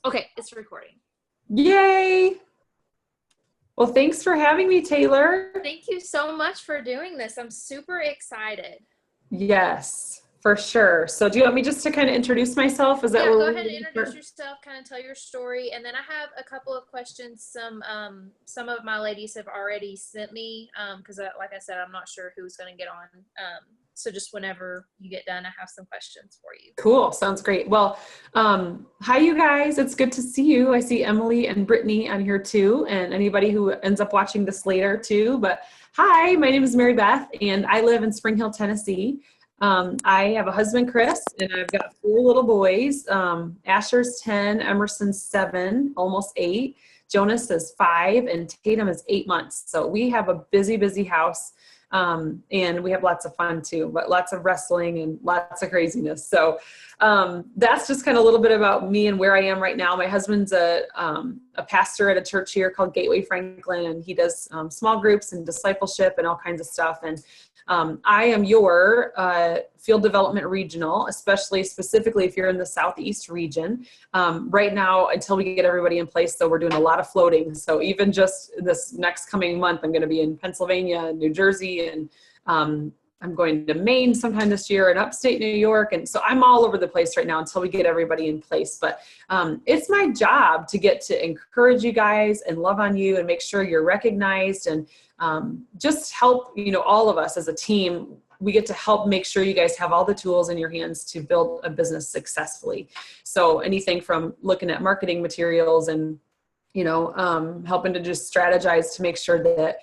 Okay, it's recording. Yay! Well, thanks for having me, Taylor. Thank you so much for doing this. I'm super excited. Yes, for sure. So do you want me just to kind of introduce myself? Is that Yeah, where go we're ahead and going to introduce start? yourself, kind of tell your story, and then I have a couple of questions. Some of my ladies have already sent me because, like I said, I'm not sure who's going to get on. So just whenever you get done, I have some questions for you. Cool. Sounds great. Well, hi, you guys. It's good to see you. I see Emily and Brittany on here too, and anybody who ends up watching this later too. But hi, my name is Meribeth, and I live in Spring Hill, Tennessee. I have a husband, Chris, and I've got 4 little boys. Asher's 10, Emerson's 7, almost 8. Jonas is 5, and Tatum is 8 months. So we have a busy, busy house. And we have lots of fun too, but lots of wrestling and lots of craziness. So that's just kind of a little bit about me and where I am right now. My husband's a pastor at a church here called Gateway Franklin, and he does small groups and discipleship and all kinds of stuff. And I am your field development regional, specifically if you're in the Southeast region. Right now, until we get everybody in place, so we're doing a lot of floating. So even just this next coming month, I'm going to be in Pennsylvania and New Jersey, and I'm going to Maine sometime this year and upstate New York. And so I'm all over the place right now until we get everybody in place. But it's my job to get to encourage you guys and love on you and make sure you're recognized and just help, all of us as a team. We get to help make sure you guys have all the tools in your hands to build a business successfully. So anything from looking at marketing materials and, helping to just strategize to make sure that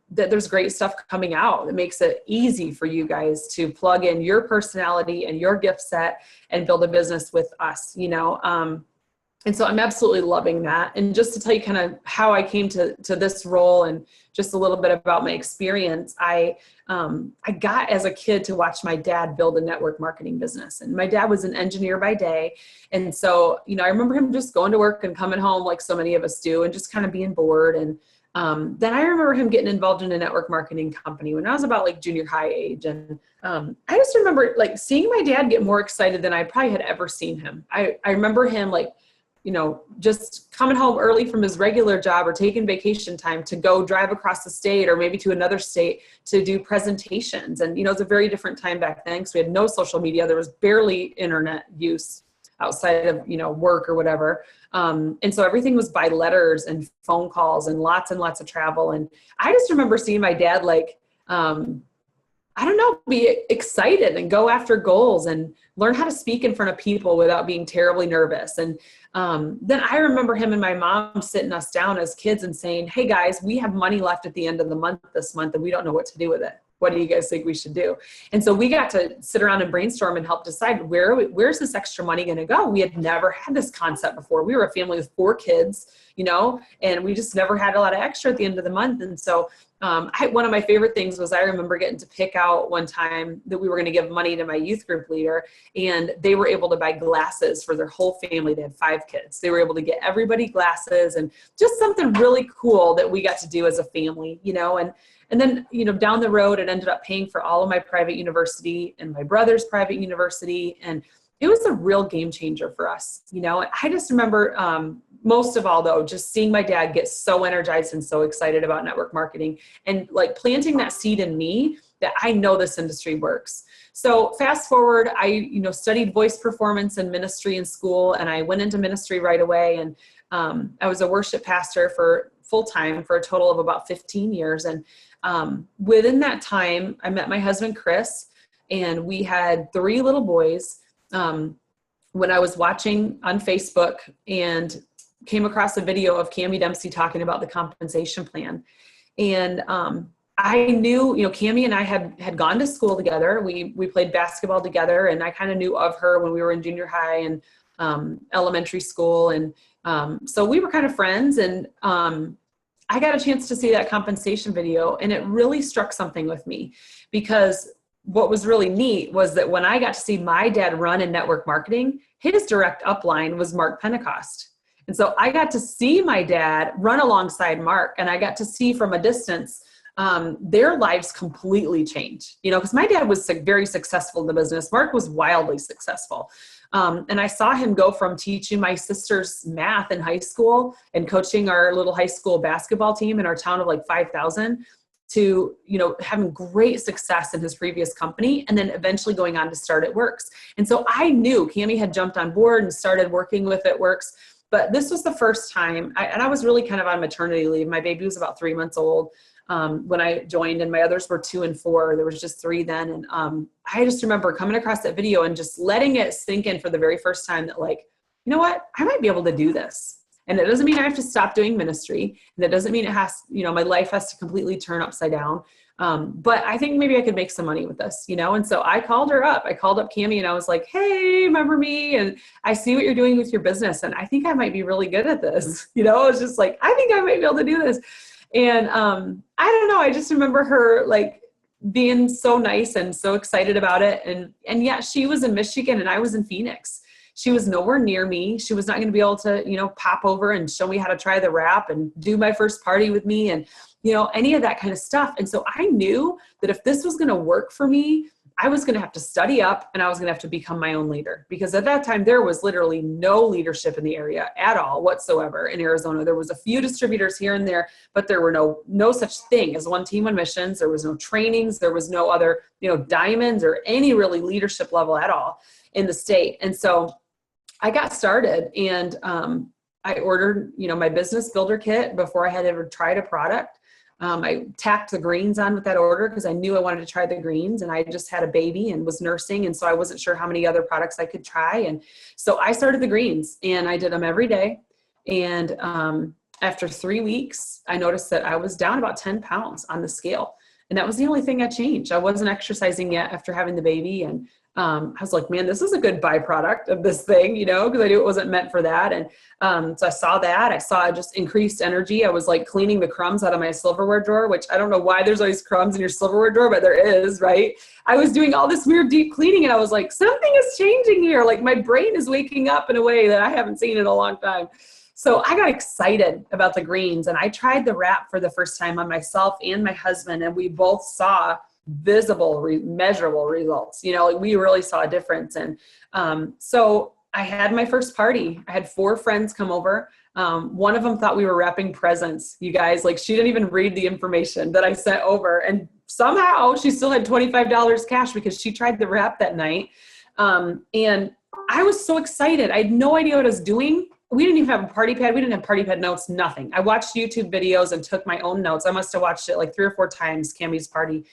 there's great stuff coming out that makes it easy for you guys to plug in your personality and your gift set and build a business with us, and so I'm absolutely loving that. And just to tell you kind of how I came to this role and just a little bit about my experience, I got as a kid to watch my dad build a network marketing business. And my dad was an engineer by day. And so, I remember him just going to work and coming home like so many of us do and just kind of being bored. And then I remember him getting involved in a network marketing company when I was about like junior high age. And I just remember like seeing my dad get more excited than I probably had ever seen him. I remember him like, just coming home early from his regular job or taking vacation time to go drive across the state or maybe to another state to do presentations. And, it's a very different time back then because we had no social media. There was barely internet use outside of, work or whatever. And so everything was by letters and phone calls and lots of travel. And I just remember seeing my dad like, be excited and go after goals and learn how to speak in front of people without being terribly nervous. And then I remember him and my mom sitting us down as kids and saying, hey guys, we have money left at the end of the month this month and we don't know what to do with it. What do you guys think we should do? And so we got to sit around and brainstorm and help decide where's this extra money going to go? We had never had this concept before. We were a family with 4 kids, and we just never had a lot of extra at the end of the month. And so one of my favorite things was I remember getting to pick out one time that we were going to give money to my youth group leader, and they were able to buy glasses for their whole family. They had 5 kids. They were able to get everybody glasses and just something really cool that we got to do as a family, and then, down the road, it ended up paying for all of my private university and my brother's private university. And it was a real game changer for us. I just remember most of all, though, just seeing my dad get so energized and so excited about network marketing and like planting that seed in me that I know this industry works. So fast forward, I, studied voice performance and ministry in school, and I went into ministry right away. And I was a worship pastor for full time for a total of about 15 years. And within that time, I met my husband, Chris, and we had 3 little boys. When I was watching on Facebook and came across a video of Cammie Dempsey talking about the compensation plan. And I knew, Cammie and I had gone to school together. We played basketball together, and I kind of knew of her when we were in junior high and elementary school. And so we were kind of friends, and I got a chance to see that compensation video, and it really struck something with me, because what was really neat was that when I got to see my dad run in network marketing, his direct upline was Mark Pentecost. And so I got to see my dad run alongside Mark, and I got to see from a distance their lives completely change, because my dad was very successful in the business. Mark was wildly successful. And I saw him go from teaching my sister's math in high school and coaching our little high school basketball team in our town of like 5,000 to, having great success in his previous company, and then eventually going on to start It Works. And so I knew Cammie had jumped on board and started working with It Works. But this was the first time, and I was really kind of on maternity leave. My baby was about 3 months old when I joined, and my others were 2 and 4. There was just 3 then. And I just remember coming across that video and just letting it sink in for the very first time that, like, you know what, I might be able to do this. And it doesn't mean I have to stop doing ministry. And it doesn't mean it has, my life has to completely turn upside down. But I think maybe I could make some money with this, And so I called her up. I called up Cammie and I was like, hey, remember me? And I see what you're doing with your business. And I think I might be really good at this. It's just like, I think I might be able to do this. And I don't know. I just remember her like being so nice and so excited about it. And yet she was in Michigan and I was in Phoenix. She was nowhere near me. She was not going to be able to, pop over and show me how to try the wrap and do my first party with me and, any of that kind of stuff. And so I knew that if this was going to work for me, I was going to have to study up and I was going to have to become my own leader, because at that time there was literally no leadership in the area at all whatsoever in Arizona. There was a few distributors here and there, but there were no such thing as one team on missions. There was no trainings. There was no other, diamonds or any really leadership level at all in the state. And so I got started and I ordered, my business builder kit before I had ever tried a product. I tacked the greens on with that order because I knew I wanted to try the greens, and I just had a baby and was nursing. And so I wasn't sure how many other products I could try. And so I started the greens and I did them every day. And after 3 weeks, I noticed that I was down about 10 pounds on the scale. And that was the only thing I changed. I wasn't exercising yet after having the baby. And I was like, man, this is a good byproduct of this thing, because I knew it wasn't meant for that. And so I saw that. I saw just increased energy. I was like cleaning the crumbs out of my silverware drawer, which I don't know why there's always crumbs in your silverware drawer, but there is, right? I was doing all this weird deep cleaning and I was like, something is changing here. Like my brain is waking up in a way that I haven't seen in a long time. So I got excited about the greens and I tried the wrap for the first time on myself and my husband. And we both saw visible, measurable results. We really saw a difference. And so I had my first party. I had 4 friends come over. One of them thought we were wrapping presents, you guys. Like, she didn't even read the information that I sent over. And somehow she still had $25 cash because she tried the wrap that night. And I was so excited. I had no idea what I was doing. We didn't even have a party pad. We didn't have party pad notes, nothing. I watched YouTube videos and took my own notes. I must have watched it like 3 or 4 times, Cammie's party.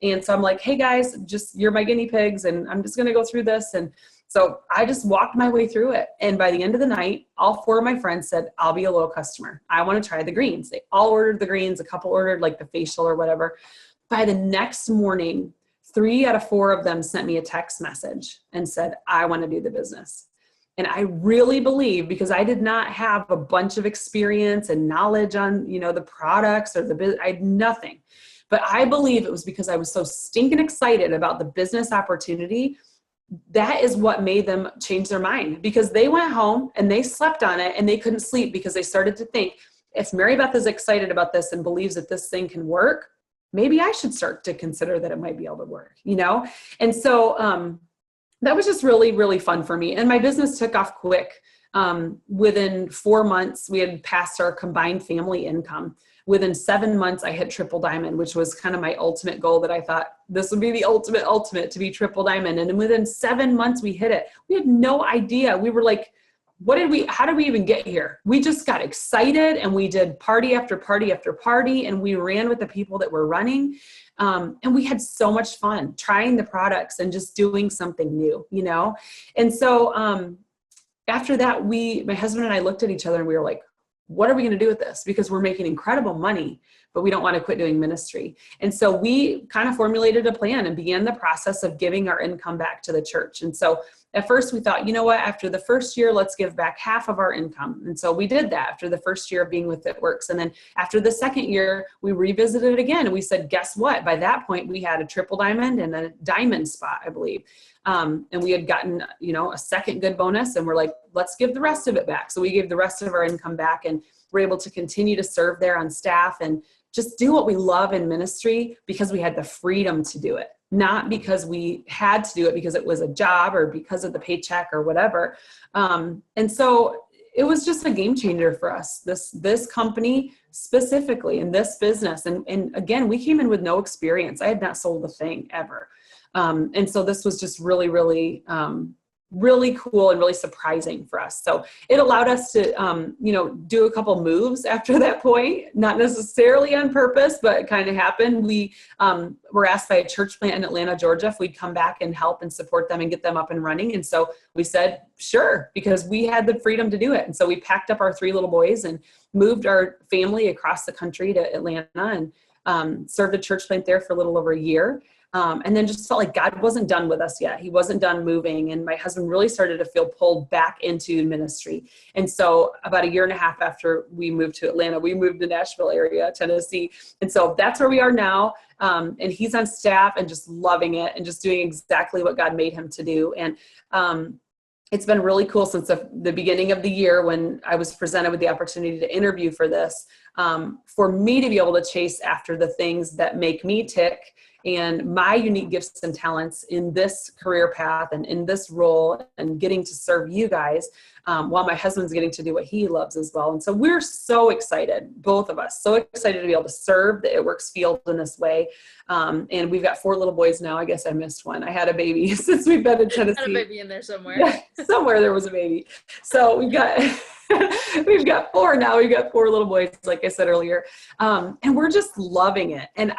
And so I'm like, hey guys, you're my guinea pigs and I'm just going to go through this. And so I just walked my way through it. And by the end of the night, all 4 of my friends said, I'll be a loyal customer. I want to try the greens. They all ordered the greens. A couple ordered like the facial or whatever. By the next morning, 3 out of 4 of them sent me a text message and said, I want to do the business. And I really believe, because I did not have a bunch of experience and knowledge on, the products or the business, I had nothing. But I believe it was because I was so stinking excited about the business opportunity. That is what made them change their mind, because they went home and they slept on it and they couldn't sleep because they started to think, if Meribeth is excited about this and believes that this thing can work, maybe I should start to consider that it might be able to work, And so that was just really, really fun for me. And my business took off quick. Within 4 months, we had passed our combined family income. Within 7 months, I hit triple diamond, which was kind of my ultimate goal, that I thought this would be the ultimate to be triple diamond. And then within 7 months, we hit it. We had no idea. We were like, how did we even get here? We just got excited and we did party after party after party. And we ran with the people that were running. And we had so much fun trying the products and just doing something new, And so after that, my husband and I looked at each other and we were like, what are we going to do with this? Because we're making incredible money, but we don't want to quit doing ministry. And so we kind of formulated a plan and began the process of giving our income back to the church. And so at first we thought, you know what, after the first year, let's give back half of our income. And so we did that after the first year of being with It Works. And then after the second year, we revisited it again. And we said, guess what? By that point, we had a triple diamond and a diamond spot, I believe. And we had gotten, a second good bonus, and we're like, let's give the rest of it back. So we gave the rest of our income back, and we're able to continue to serve there on staff and just do what we love in ministry because we had the freedom to do it. not because we had to do it because it was a job or because of the paycheck or whatever. And so it was just a game changer for us, this company specifically in this business. And again, we came in with no experience. I had not sold a thing ever. And so this was just really, really, really cool and really surprising for us. So it allowed us to, do a couple moves after that point, not necessarily on purpose, but it kind of happened. We were asked by a church plant in Atlanta, Georgia, if we'd come back and help and support them and get them up and running. And so we said, sure, because we had the freedom to do it. And so we packed up our 3 little boys and moved our family across the country to Atlanta and served a church plant there for a little over a year. And then just felt like God wasn't done with us yet. He wasn't done moving. And my husband really started to feel pulled back into ministry. And so about a year and a half after we moved to Atlanta, we moved to Nashville area, Tennessee. And so that's where we are now. And he's on staff and just loving it and just doing exactly what God made him to do. And it's been really cool since the beginning of the year when I was presented with the opportunity to interview for this, for me to be able to chase after the things that make me tick and my unique gifts and talents in this career path and in this role and getting to serve you guys while my husband's getting to do what he loves as well. And so we're so excited, both of us, so excited to be able to serve the It Works field in this way. And we've got 4 little boys now. I guess I missed one. I had a baby since we've been in Tennessee. Had a baby in there somewhere. Yeah, somewhere there was a baby. So we've got 4 now. We've got 4 little boys, like I said earlier. And we're just loving it. And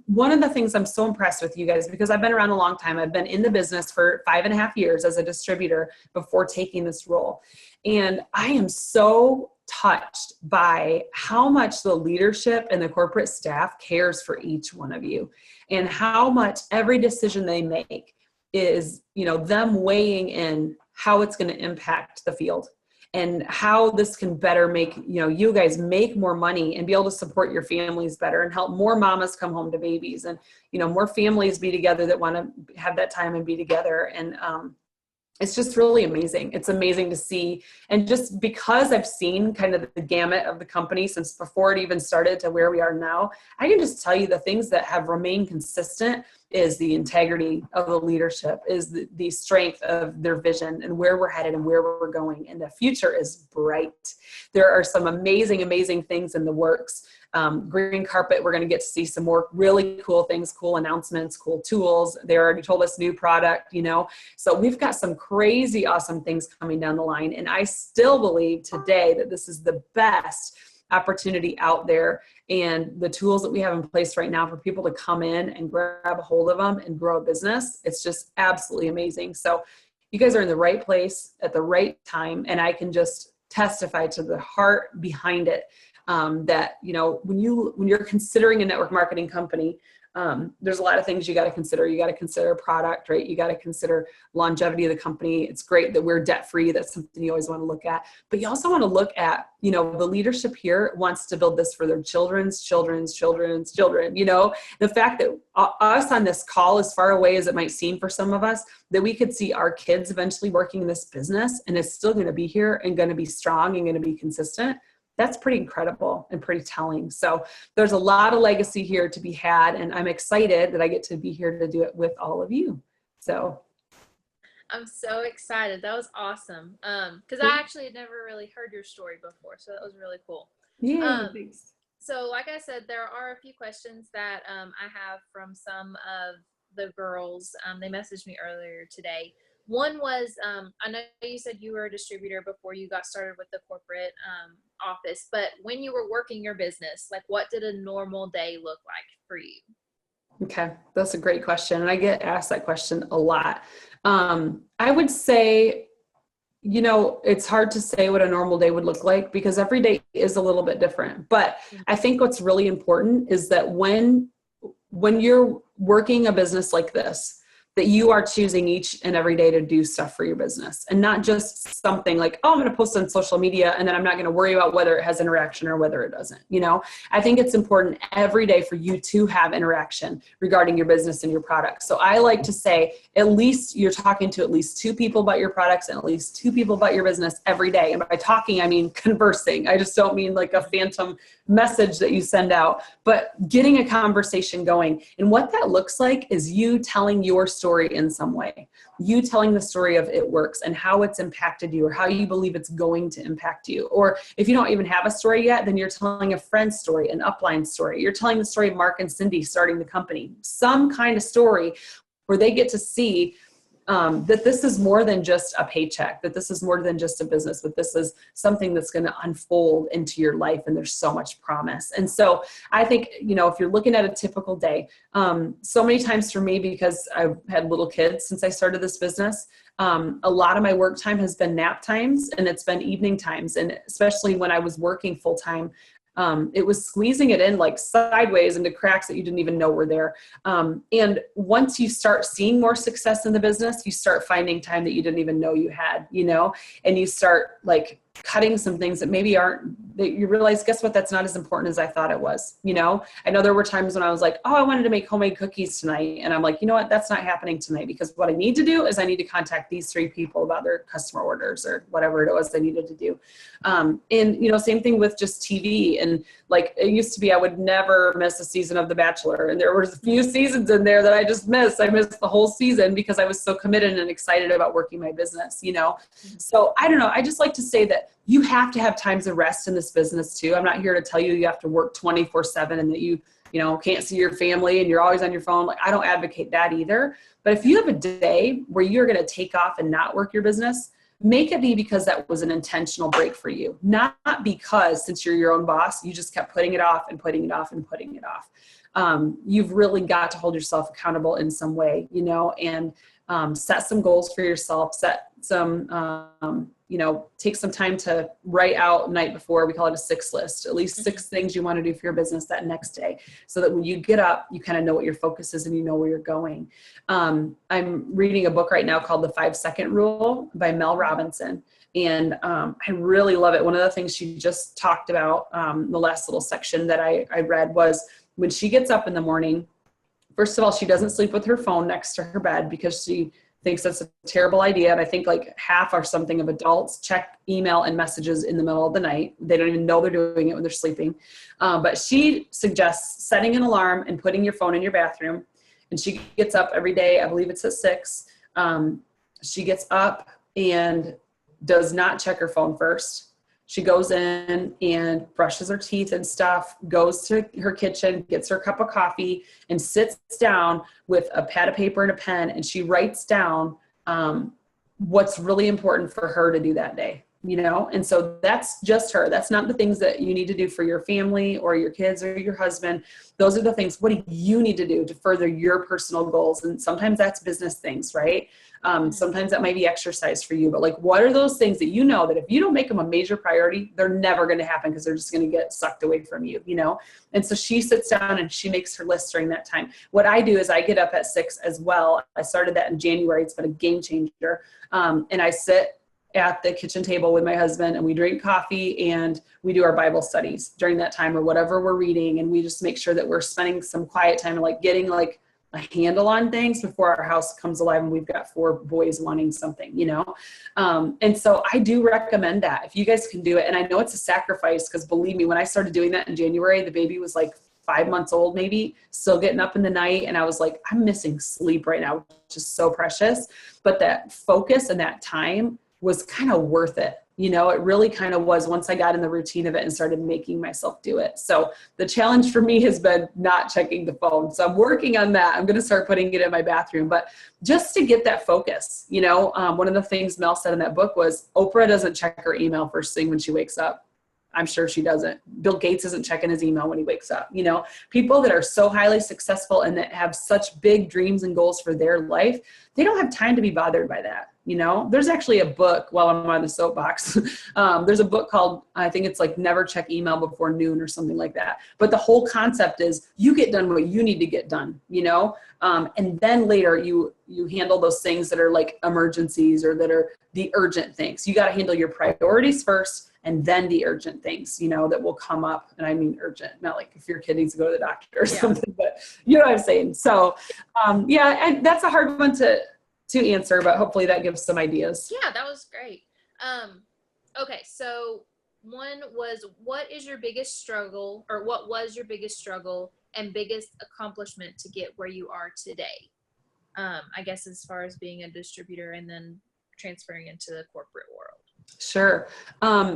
one of the things I'm so impressed with you guys, because I've been around a long time, I've been in the business for 5.5 years as a distributor before taking this role. And I am so touched by how much the leadership and the corporate staff cares for each one of you and how much every decision they make is, them weighing in how it's going to impact the field and how this can better make, you guys make more money and be able to support your families better and help more mamas come home to babies and, more families be together that want to have that time and be together. And, it's just really amazing. It's amazing to see. And just because I've seen kind of the gamut of the company since before it even started to where we are now, I can just tell you the things that have remained consistent is the integrity of the leadership, is the strength of their vision and where we're headed and where we're going. And the future is bright. There are some amazing, amazing things in the works. Green carpet, we're going to get to see some more really cool things, cool announcements, cool tools. They already told us new product, so we've got some crazy, awesome things coming down the line. And I still believe today that this is the best opportunity out there. And the tools that we have in place right now for people to come in and grab a hold of them and grow a business, it's just absolutely amazing. So you guys are in the right place at the right time. And I can just testify to the heart behind it. That, when you're considering a network marketing company, there's a lot of things you got to consider. You got to consider product, right? You got to consider longevity of the company. It's great that we're debt free. That's something you always want to look at, but you also want to look at, the leadership here wants to build this for their children's children. The fact that us on this call, as far away as it might seem for some of us, that we could see our kids eventually working in this business and it's still going to be here and going to be strong and going to be consistent. That's pretty incredible and pretty telling. So there's a lot of legacy here to be had, and I'm excited that I get to be here to do it with all of you. So I'm so excited. That was awesome. Because I actually had never really heard your story before, so that was really cool. Yeah, thanks. So like I said, there are a few questions that I have from some of the girls. They messaged me earlier today. One was, I know you said you were a distributor before you got started with the corporate office, but when you were working your business, like what did a normal day look like for you? Okay, that's a great question. And I get asked that question a lot. I would say, it's hard to say what a normal day would look like because every day is a little bit different. But I think what's really important is that when you're working a business like this, that you are choosing each and every day to do stuff for your business, and not just something like, oh, I'm going to post on social media and then I'm not going to worry about whether it has interaction or whether it doesn't. I think it's important every day for you to have interaction regarding your business and your products. So I like to say, at least you're talking to at least 2 people about your products and at least 2 people about your business every day. And by talking, I mean conversing. I just don't mean like a phantom message that you send out, but getting a conversation going. And what that looks like is you telling your story in some way. You telling the story of it works and how it's impacted you, or how you believe it's going to impact you. Or if you don't even have a story yet, then you're telling a friend's story, an upline story. You're telling the story of Mark and Cindy starting the company, some kind of story where they get to see that this is more than just a paycheck, that this is more than just a business, but this is something that's going to unfold into your life. And there's so much promise. And so I think, if you're looking at a typical day, so many times for me, because I've had little kids since I started this business, a lot of my work time has been nap times, and it's been evening times. And especially when I was working full time, it was squeezing it in like sideways into cracks that you didn't even know were there. And once you start seeing more success in the business, you start finding time that you didn't even know you had, and you start like cutting some things that maybe aren't, that you realize, guess what? That's not as important as I thought it was. I know there were times when I was like, oh, I wanted to make homemade cookies tonight. And I'm like, you know what? That's not happening tonight, because what I need to do is I need to contact these 3 people about their customer orders or whatever it was they needed to do. And, same thing with just TV. And like, it used to be, I would never miss a season of The Bachelor. And there was a few seasons in there that I just missed. I missed the whole season because I was so committed and excited about working my business, So I don't know. I just like to say that you have to have times of rest in this business too. I'm not here to tell you you have to work 24/7 and that you can't see your family and you're always on your phone. Like, I don't advocate that either. But if you have a day where you're going to take off and not work your business, make it be because that was an intentional break for you, not because, since you're your own boss, you just kept putting it off and putting it off and putting it off. You've really got to hold yourself accountable in some way, and set some goals for yourself, set some, take some time to write out night before. We call it a 6 list, at least 6 things you want to do for your business that next day, so that when you get up, you kind of know what your focus is and you know where you're going. I'm reading a book right now called The 5-Second Rule by Mel Robinson. And I really love it. One of the things she just talked about, the last little section that I read, was when she gets up in the morning, first of all, she doesn't sleep with her phone next to her bed because she thinks that's a terrible idea. And I think like half or something of adults check email and messages in the middle of the night. They don't even know they're doing it when they're sleeping. But she suggests setting an alarm and putting your phone in your bathroom. And she gets up every day. I believe it's at 6. She gets up and does not check her phone first. She goes in and brushes her teeth and stuff, goes to her kitchen, gets her cup of coffee, and sits down with a pad of paper and a pen, and she writes down what's really important for her to do that day, And so that's just her. That's not the things that you need to do for your family or your kids or your husband. Those are the things, what do you need to do to further your personal goals? And sometimes that's business things, right? Sometimes that might be exercise for you, but like, what are those things that that if you don't make them a major priority, they're never going to happen because they're just going to get sucked away from you, And so she sits down and she makes her list during that time. What I do is I get up at 6 as well. I started that in January. It's been a game changer. And I sit at the kitchen table with my husband and we drink coffee and we do our Bible studies during that time or whatever we're reading. And we just make sure that we're spending some quiet time and like getting like a handle on things before our house comes alive and we've got 4 boys wanting something, And so I do recommend that if you guys can do it. And I know it's a sacrifice because believe me, when I started doing that in January, the baby was like 5 months old, maybe still getting up in the night. And I was like, I'm missing sleep right now, which is so precious. But that focus and that time was kind of worth it. It really kind of was once I got in the routine of it and started making myself do it. So the challenge for me has been not checking the phone. So I'm working on that. I'm going to start putting it in my bathroom, but just to get that focus, one of the things Mel said in that book was Oprah doesn't check her email first thing when she wakes up. I'm sure she doesn't. Bill Gates isn't checking his email when he wakes up. People that are so highly successful and that have such big dreams and goals for their life, they don't have time to be bothered by that. There's actually a book, while I'm on the soapbox, there's a book called, I think it's like Never Check Email Before Noon or something like that. But the whole concept is you get done what you need to get done, and then later you handle those things that are like emergencies or that are the urgent things. You got to handle your priorities first and then the urgent things, that will come up. And I mean urgent, not like if your kid needs to go to the doctor or something, but you know what I'm saying? So and that's a hard one to answer, but hopefully that gives some ideas. Yeah, that was great. Okay, so one was, what is your biggest struggle, or what was your biggest struggle and biggest accomplishment to get where you are today? I guess as far as being a distributor and then transferring into the corporate world. Sure.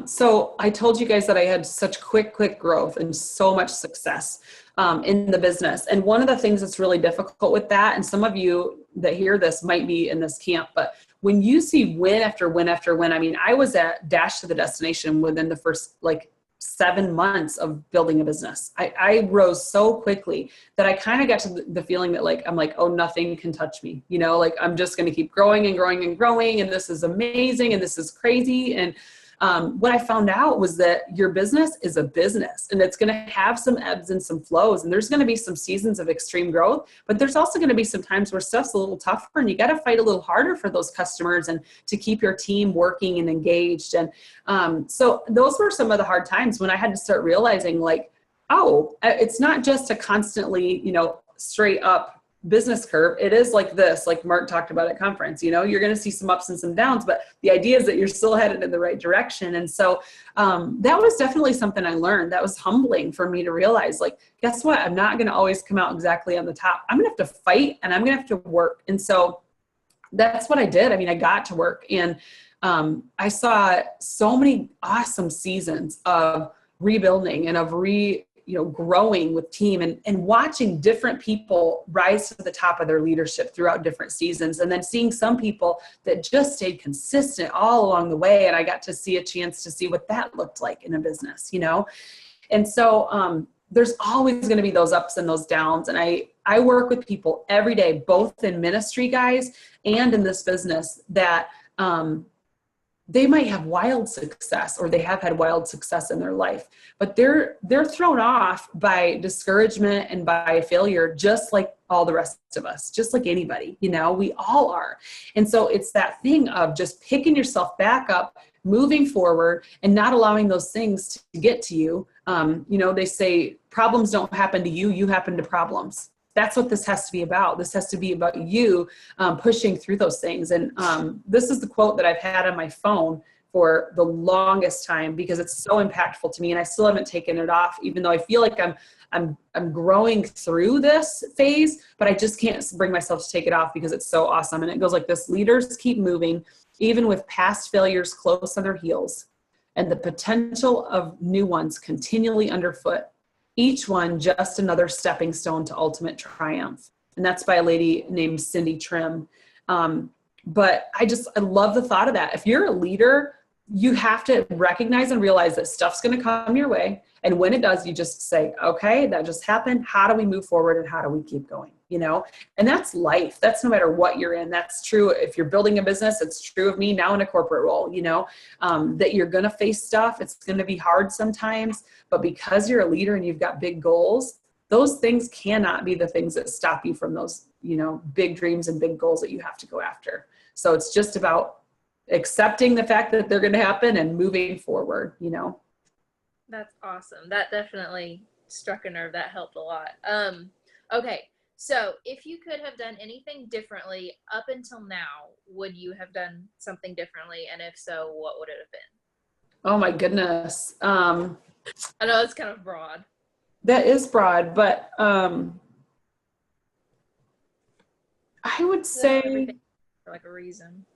So I told you guys that I had such quick growth and so much success in the business. And one of the things that's really difficult with that, and some of you that hear this might be in this camp, but when you see win after win after win, I mean, I was at Dash to the Destination within the first 7 months of building a business. I rose so quickly that I kind of got to the feeling that I'm like, oh, nothing can touch me. I'm just going to keep growing and growing and growing. And this is amazing. And this is crazy. And what I found out was that your business is a business, and it's going to have some ebbs and some flows. And there's going to be some seasons of extreme growth, but there's also going to be some times where stuff's a little tougher and you got to fight a little harder for those customers and to keep your team working and engaged. And so those were some of the hard times when I had to start realizing oh, it's not just a constantly, straight up business curve. It is like this, like Mark talked about at conference, you're going to see some ups and some downs, but the idea is that you're still headed in the right direction. And so that was definitely something I learned. That was humbling for me to realize, guess what? I'm not going to always come out exactly on the top. I'm going to have to fight and I'm going to have to work. And so that's what I did. I mean, I got to work, and I saw so many awesome seasons of rebuilding and of growing with team and watching different people rise to the top of their leadership throughout different seasons. And then seeing some people that just stayed consistent all along the way. And I got to see a chance to see what that looked like in a business, And so there's always going to be those ups and those downs. And I work with people every day, both in ministry, guys, and in this business, that they might have wild success, or they have had wild success in their life, but they're thrown off by discouragement and by failure, just like all the rest of us, just like anybody, we all are. And so it's that thing of just picking yourself back up, moving forward, and not allowing those things to get to you. They say problems don't happen to you, you happen to problems. That's what this has to be about. This has to be about you pushing through those things. And this is the quote that I've had on my phone for the longest time because it's so impactful to me, and I still haven't taken it off, even though I feel like I'm growing through this phase, but I just can't bring myself to take it off because it's so awesome. And it goes like this: leaders keep moving, even with past failures close on their heels, and the potential of new ones continually underfoot. Each one just another stepping stone to ultimate triumph. And that's by a lady named Cindy Trim. But I love the thought of that. If you're a leader, you have to recognize and realize that stuff's going to come your way. And when it does, you just say, okay, that just happened. How do we move forward and how do we keep going? And that's life. That's no matter what you're in. That's true. If you're building a business, it's true of me now in a corporate role, that you're going to face stuff. It's going to be hard sometimes, but because you're a leader and you've got big goals, those things cannot be the things that stop you from those, big dreams and big goals that you have to go after. So it's just about accepting the fact that they're going to happen and moving forward, That's awesome. That definitely struck a nerve. That helped a lot. Okay. So if you could have done anything differently up until now, would you have done something differently? And if so, what would it have been? Oh my goodness. I know it's kind of broad. That is broad, but I would say for like a reason.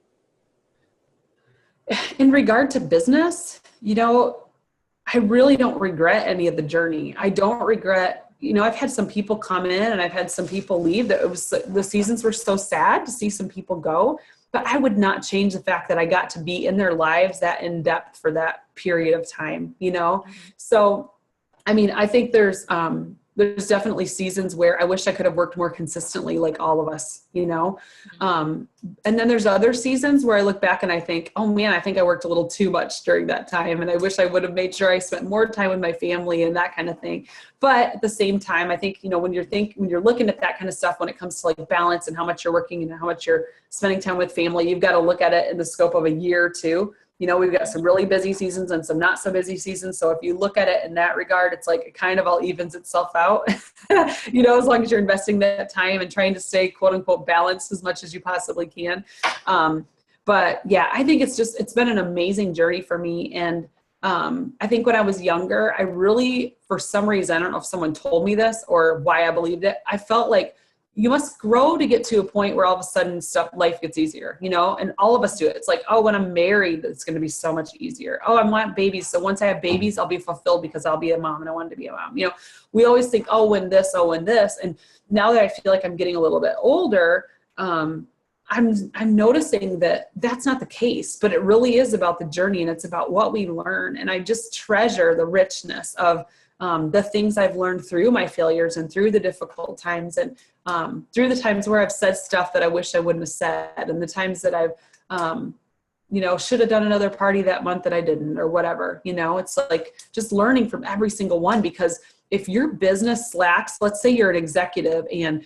In regard to business, I really don't regret any of the journey. I don't regret, I've had some people come in and I've had some people leave. The seasons were so sad to see some people go, but I would not change the fact that I got to be in their lives that in depth for that period of time, So, I think there's there's definitely seasons where I wish I could have worked more consistently, like all of us, you know? And then there's other seasons where I look back and I think, oh man, I think I worked a little too much during that time. And I wish I would have made sure I spent more time with my family and that kind of thing. But at the same time, I think, you know, when you're looking at that kind of stuff, when it comes to like balance and how much you're working and how much you're spending time with family, you've got to look at it in the scope of a year or two. You know, we've got some really busy seasons and some not so busy seasons. So if you look at it in that regard, it's like it kind of all evens itself out, you know, as long as you're investing that time and trying to stay quote unquote balanced as much as you possibly can. But yeah, I think it's been an amazing journey for me. And I think when I was younger, I really, for some reason, I don't know if someone told me this or why I believed it, I felt like you must grow to get to a point where all of a sudden life gets easier, you know, and all of us do it. It's like, oh, when I'm married, it's going to be so much easier. Oh, I want babies. So once I have babies, I'll be fulfilled because I'll be a mom and I wanted to be a mom. You know, we always think, oh, when this. And now that I feel like I'm getting a little bit older, I'm noticing that that's not the case, but it really is about the journey and it's about what we learn. And I just treasure the richness of the things I've learned through my failures and through the difficult times and through the times where I've said stuff that I wish I wouldn't have said and the times that I've, you know, should have done another party that month that I didn't or whatever, you know, it's like just learning from every single one, because if your business slacks, let's say you're an executive and,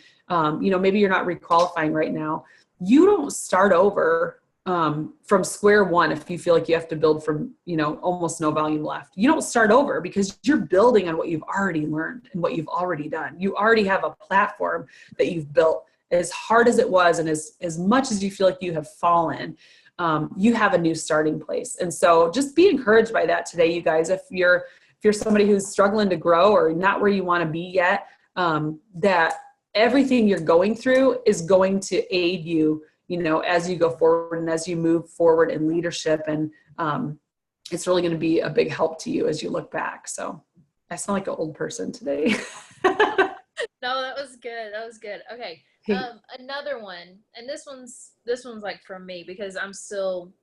you know, maybe you're not requalifying right now, you don't start over from square one if you feel like you have to build from, you know, almost no volume left. You don't start over because you're building on what you've already learned and what you've already done. You already have a platform that you've built. As hard as it was and as much as you feel like you have fallen, you have a new starting place. And so just be encouraged by that today, you guys. If you're somebody who's struggling to grow or not where you want to be yet, that everything you're going through is going to aid you, you know, as you go forward and as you move forward in leadership. And it's really going to be a big help to you as you look back. So I sound like an old person today. No, that was good. That was good. Okay. Another one, and this one's like from me because I'm still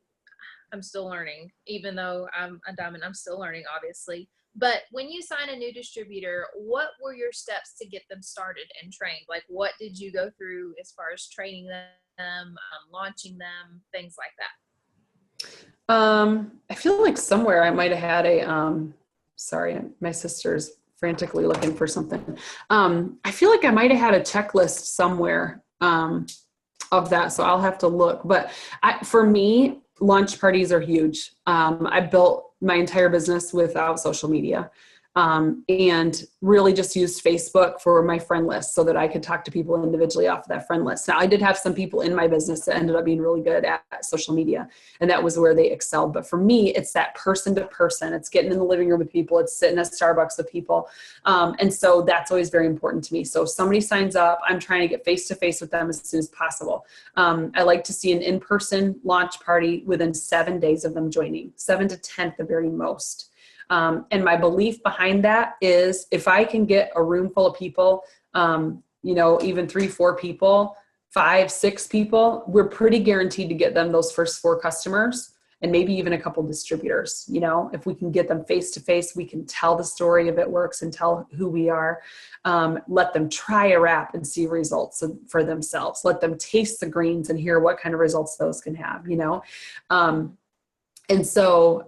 learning, even though I'm a diamond, I'm still learning, obviously. But when you sign a new distributor, what were your steps to get them started and trained? Like, what did you go through as far as training them, launching them, things like that? I feel like somewhere I might have had sorry, my sister's frantically looking for something. I feel like I might have had a checklist somewhere of that. So I'll have to look. But for me, launch parties are huge. I built my entire business without social media. And really just used Facebook for my friend list so that I could talk to people individually off of that friend list. Now, I did have some people in my business that ended up being really good at social media, and that was where they excelled. But for me, it's that person to person. It's getting in the living room with people. It's sitting at Starbucks with people. And so that's always very important to me. So if somebody signs up, I'm trying to get face-to-face with them as soon as possible. I like to see an in-person launch party within 7 days of them joining, 7 to 10 at the very most. And my belief behind that is if I can get a room full of people, you know, even 3-4 people, 5-6 people, we're pretty guaranteed to get them those first 4 customers and maybe even a couple distributors. You know, if we can get them face to face, we can tell the story if it works and tell who we are. Let them try a wrap and see results for themselves. Let them taste the greens and hear what kind of results those can have, you know? And so,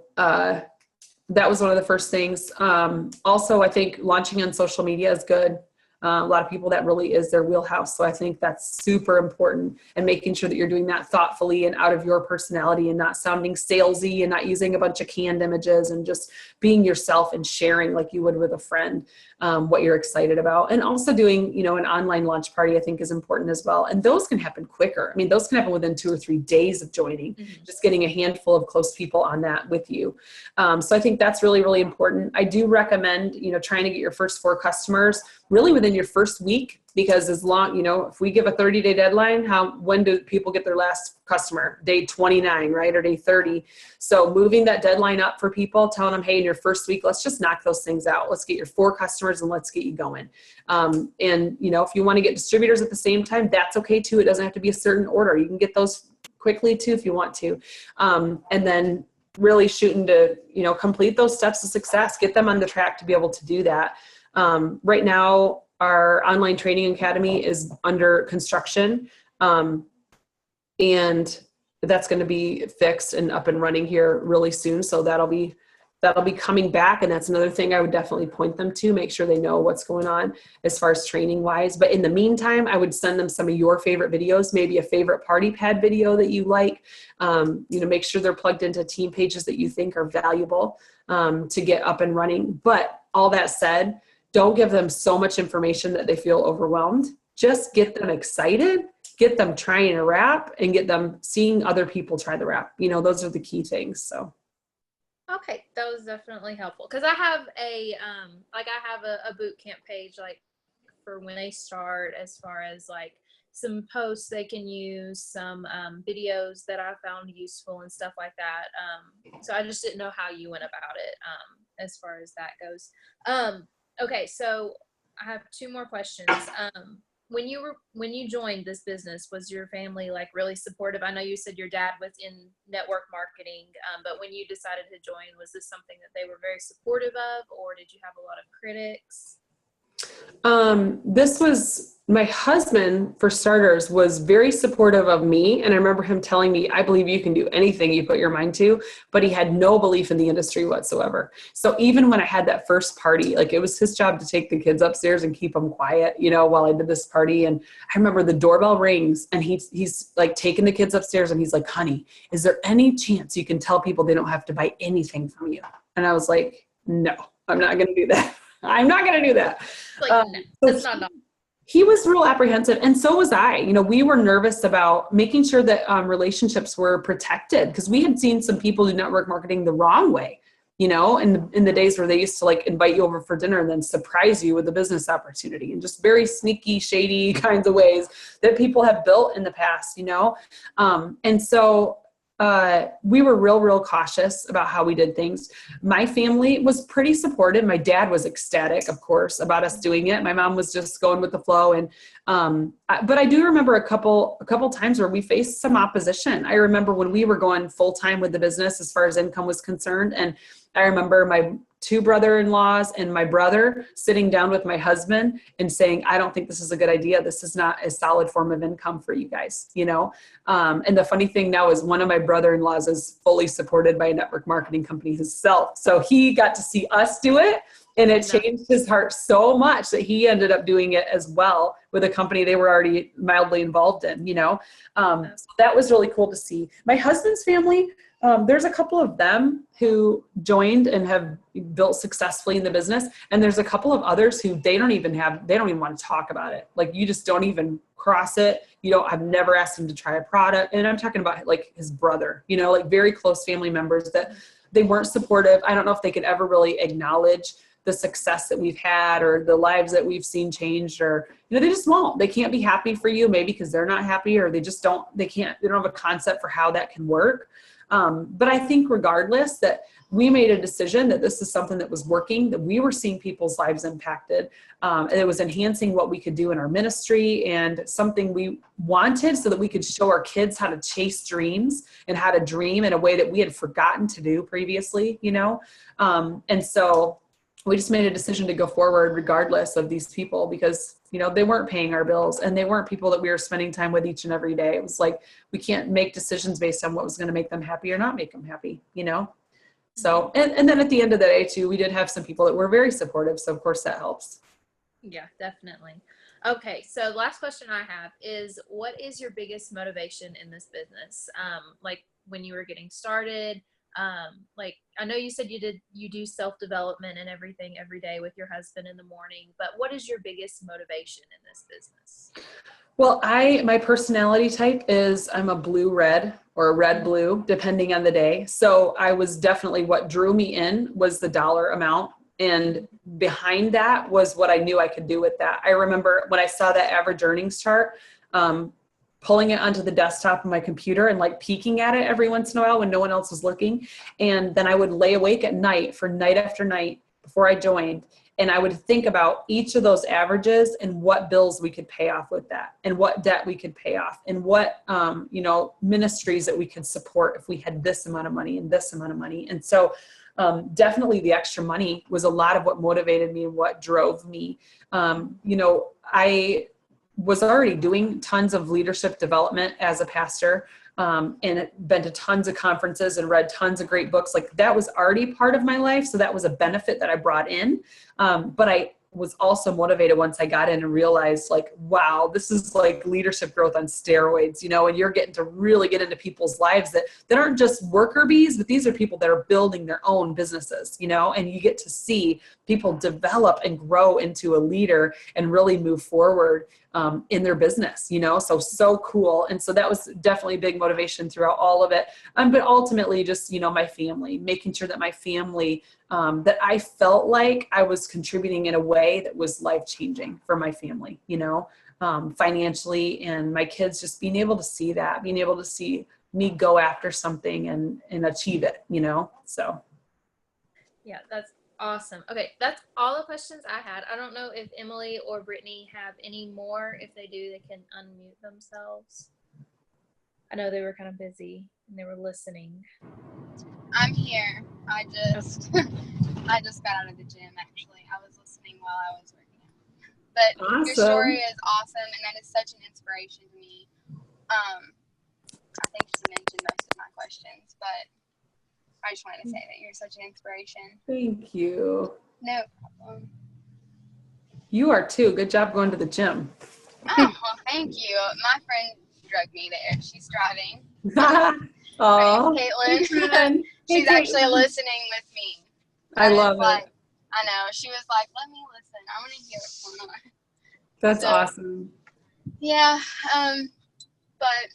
that was one of the first things. Also, I think launching on social media is good. A lot of people, that really is their wheelhouse. So I think that's super important, and making sure that you're doing that thoughtfully and out of your personality and not sounding salesy and not using a bunch of canned images, and just being yourself and sharing like you would with a friend, what you're excited about. And also doing, you know, an online launch party, I think is important as well. And those can happen quicker. I mean, those can happen within 2 or 3 days of joining, just getting a handful of close people on that with you. So I think that's really, really important. I do recommend, you know, trying to get your first 4 customers really within your first week, because as long, you know, if we give a 30-day deadline, when do people get their last customer? Day 29, right? Or day 30. So moving that deadline up for people, telling them, hey, in your first week, let's just knock those things out. Let's get your 4 customers and let's get you going. And, you know, if you want to get distributors at the same time, that's okay too. It doesn't have to be a certain order. You can get those quickly too, if you want to. And then really shooting to, you know, complete those steps of success, get them on the track to be able to do that. Right now, our online training academy is under construction. And that's going to be fixed and up and running here really soon. So that'll be coming back. And that's another thing I would definitely point them to, make sure they know what's going on as far as training wise. But in the meantime, I would send them some of your favorite videos, maybe a favorite party pad video that you like. Make sure they're plugged into team pages that you think are valuable to get up and running. But all that said, don't give them so much information that they feel overwhelmed. Just get them excited, get them trying a wrap, and get them seeing other people try the wrap. Those are the key things. So. Okay, that was definitely helpful, because I have a boot camp page, like, for when they start, as far as like some posts they can use, some videos that I found useful and stuff like that. So I just didn't know how you went about it as far as that goes. Okay, so I have two more questions. When you joined this business, was your family like really supportive? I know you said your dad was in network marketing, but when you decided to join, was this something that they were very supportive of, or did you have a lot of critics? This was my husband, for starters, was very supportive of me. And I remember him telling me, I believe you can do anything you put your mind to, but he had no belief in the industry whatsoever. So even when I had that first party, like, it was his job to take the kids upstairs and keep them quiet, while I did this party. And I remember the doorbell rings and he's like taking the kids upstairs and he's like, honey, is there any chance you can tell people they don't have to buy anything from you? And I was like, no, I'm not going to do that. I'm not going to do that. Like, no, that's not. He was real apprehensive, and so was I. We were nervous about making sure that relationships were protected, because we had seen some people do network marketing the wrong way, in the days where they used to like invite you over for dinner and then surprise you with a business opportunity, and just very sneaky, shady kinds of ways that people have built in the past, and so we were real cautious about how we did things. My family was pretty supportive. My dad was ecstatic, of course, about us doing it. My mom was just going with the flow. And, but I do remember a couple times where we faced some opposition. I remember when we were going full time with the business as far as income was concerned. And I remember my two brother-in-laws and my brother sitting down with my husband and saying, I don't think this is a good idea. This is not a solid form of income for you guys, and the funny thing now is one of my brother-in-laws is fully supported by a network marketing company himself. So he got to see us do it, and it changed his heart so much that he ended up doing it as well with a company they were already mildly involved in, so that was really cool to see. My husband's family, there's a couple of them who joined and have built successfully in the business. And there's a couple of others who they don't even want to talk about it. Like, you just don't even cross it. I've never asked him to try a product. And I'm talking about like his brother, like very close family members that they weren't supportive. I don't know if they could ever really acknowledge the success that we've had or the lives that we've seen changed, or, they just won't. They can't be happy for you, maybe because they're not happy, or they don't have a concept for how that can work. But I think regardless, that we made a decision that this is something that was working, that we were seeing people's lives impacted, and it was enhancing what we could do in our ministry, and something we wanted so that we could show our kids how to chase dreams and how to dream in a way that we had forgotten to do previously, and so we just made a decision to go forward regardless of these people, because they weren't paying our bills, and they weren't people that we were spending time with each and every day. It was like, we can't make decisions based on what was going to make them happy or not make them happy, So, and then at the end of the day too, we did have some people that were very supportive. So of course that helps. Yeah, definitely. Okay. So last question I have is, what is your biggest motivation in this business? Like, when you were getting started, like, I know you said you do self-development and everything every day with your husband in the morning, but what is your biggest motivation in this business? Well, my personality type is I'm a blue-red or a red-blue, depending on the day. So I was definitely, what drew me in was the dollar amount. And behind that was what I knew I could do with that. I remember when I saw that average earnings chart, pulling it onto the desktop of my computer and like peeking at it every once in a while when no one else was looking. And then I would lay awake at night for night after night before I joined. And I would think about each of those averages and what bills we could pay off with that, and what debt we could pay off, and what, ministries that we could support if we had this amount of money and this amount of money. And so Definitely the extra money was a lot of what motivated me and what drove me. I was already doing tons of leadership development as a pastor, and been to tons of conferences and read tons of great books. Like that was already part of my life. So that was a benefit that I brought in. But I was also motivated once I got in and realized like, wow, this is like leadership growth on steroids, and you're getting to really get into people's lives that aren't just worker bees, but these are people that are building their own businesses, and you get to see people develop and grow into a leader and really move forward in their business, so cool. And so that was definitely a big motivation throughout all of it. But ultimately just, my family, making sure that my family, that I felt like I was contributing in a way that was life-changing for my family, financially, and my kids just being able to see that, being able to see me go after something and achieve it, so. Yeah, that's awesome. Okay, that's all the questions I had. I don't know if Emily or Brittany have any more. If they do, they can unmute themselves. I know they were kind of busy and they were listening. I'm here. I just got out of the gym, actually. I was listening while I was working out. But awesome. Your story is awesome, and that is such an inspiration to me. I think you mentioned most of my questions, but I just wanted to say that you're such an inspiration. Thank you. No problem. You are too. Good job going to the gym. Oh, well, thank you. My friend drugged me there. She's driving. Oh, Caitlin. She's actually listening with me. I love it. I know. She was like, let me listen. I want to hear what's going on. That's awesome. Yeah. But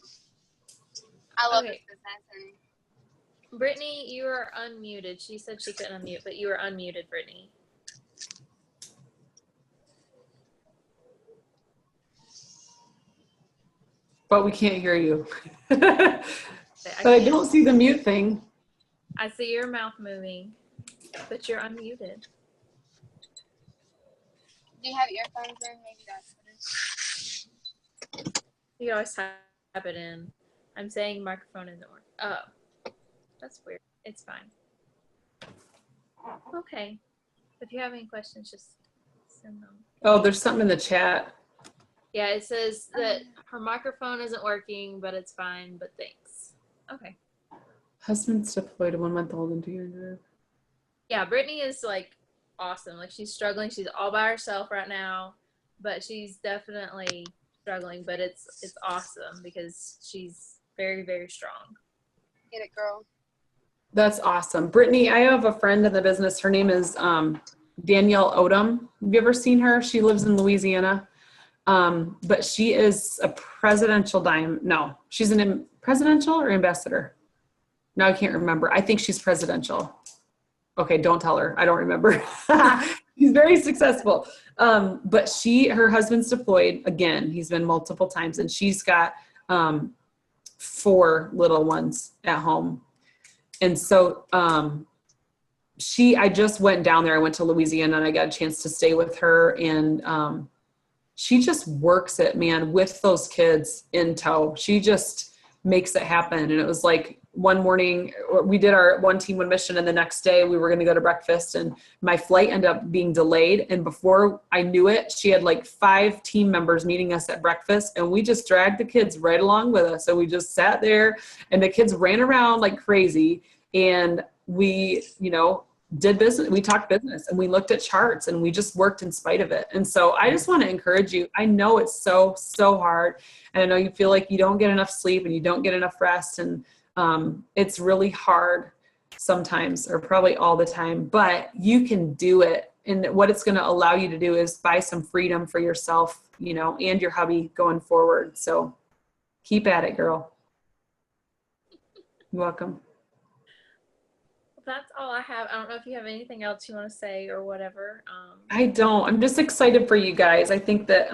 I love this business. And Brittany, you are unmuted. She said she couldn't unmute, but you are unmuted, Brittany. But we can't hear you. But I don't see the mute thing. I see your mouth moving, but you're unmuted. Do you have earphones in? Maybe that's better. You can always type it in. I'm saying microphone isn't working. Oh, that's weird. It's fine. Okay. If you have any questions, just send them. Oh, there's something in the chat. Yeah, it says that her microphone isn't working, but it's fine, but thanks. Okay. Husband's deployed a 1-month-old into your nerve. Yeah, Brittany is like awesome. Like she's struggling. She's all by herself right now, but she's definitely struggling, but it's awesome because she's very, very strong. Get it, girl. That's awesome. Brittany, I have a friend in the business. Her name is Danielle Odom. Have you ever seen her? She lives in Louisiana. But she is a presidential No, she's an presidential or ambassador. No, I can't remember. I think she's presidential. Okay, don't tell her. I don't remember. She's very successful. But her husband's deployed again. He's been multiple times, and she's got 4 little ones at home. And so I just went down there. I went to Louisiana and I got a chance to stay with her, and she just works it, man, with those kids in tow. She just makes it happen. And it was like one morning we did our one team, one mission, and the next day we were going to go to breakfast, and my flight ended up being delayed. And before I knew it, she had like 5 team members meeting us at breakfast, and we just dragged the kids right along with us. So we just sat there and the kids ran around like crazy, and we, did business. We talked business and we looked at charts and we just worked in spite of it. And so I just want to encourage you. I know it's so hard. And I know you feel like you don't get enough sleep and you don't get enough rest. And it's really hard sometimes, or probably all the time, but you can do it. And what it's going to allow you to do is buy some freedom for yourself, and your hubby going forward. So keep at it, girl. You're welcome. That's all I have. I don't know if you have anything else you want to say or whatever. I don't. I'm just excited for you guys. I think that,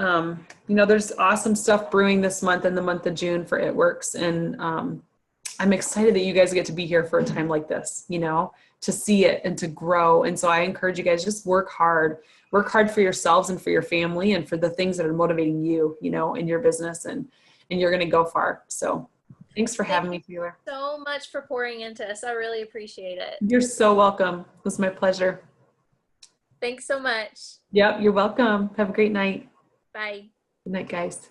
there's awesome stuff brewing this month in the month of June for It Works. And I'm excited that you guys get to be here for a time like this, to see it and to grow. And so I encourage you guys, just work hard for yourselves and for your family and for the things that are motivating you, in your business, and you're going to go far. So Thanks for Thank having me, Taylor. so much for pouring into us. I really appreciate it. You're so welcome. It was my pleasure. Thanks so much. Yep, you're welcome. Have a great night. Bye. Good night, guys.